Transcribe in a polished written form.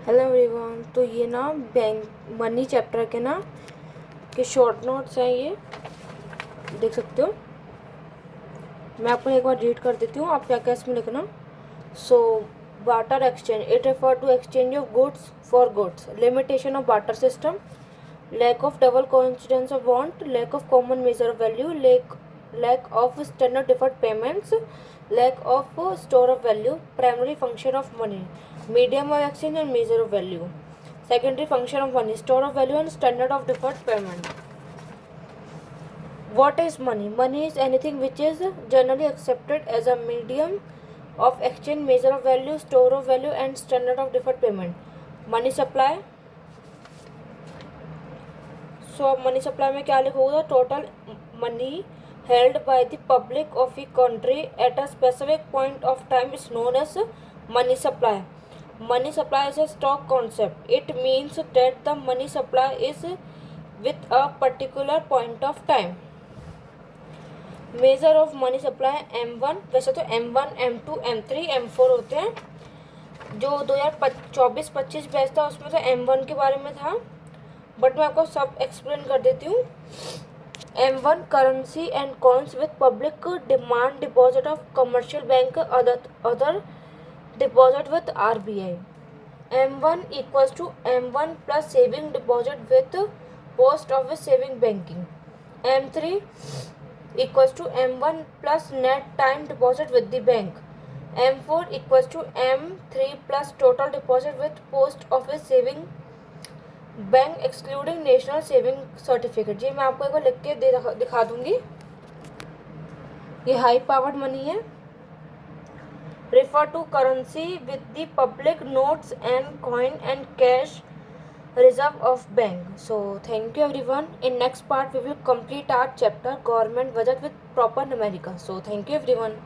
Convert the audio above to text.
Hello everyone. तो ये ना बैंक मनी चैप्टर के ना के शॉर्ट नोट्स हैं, ये देख सकते हो। मैं आपको एक बार रीड कर देती हूँ, आप क्या क्या इसमें लिखना। So barter exchange, it refer to exchange of goods for goods, limitation of barter system, lack of double coincidence of want, lack of common measure of value, lack of standard deferred payments, lack of store of value, primary function of money, medium of exchange and measure of value, secondary function of money, store of value and standard of deferred payment. What is money? Money is anything which is generally accepted as a medium of exchange, measure of value, store of value and standard of deferred payment. Money supply. So अब money supply में क्या लिखोगे? Total money held by the public of a country at a specific point of time is known as money supply. Money supply is a stock concept. It means that the money supply is with a particular point of time. Measure of money supply M1. वैसे तो M1, M2, M3, M4 होते हैं. जो 2024-25 batch था उसमें तो M1 के बारे में था, बट मैं आपको सब एक्सप्लेन कर देती हूँ. M1 currency and coins with public demand deposit of commercial bank other deposit with RBI. M1 equals to M1 plus saving deposit with post office saving banking. M3 equals to M1 plus net time deposit with the bank. M4 equals to M3 plus total deposit with post office saving bank excluding national saving certificate. जी मैं आपको एक बार लिख के दिखा दूंगी. ये हाई पावर्ड मनी है. Refer to currency with the public notes and coin and cash reserve of bank. So thank you everyone. In next part we will complete our chapter government budget with proper numerical. So thank you everyone.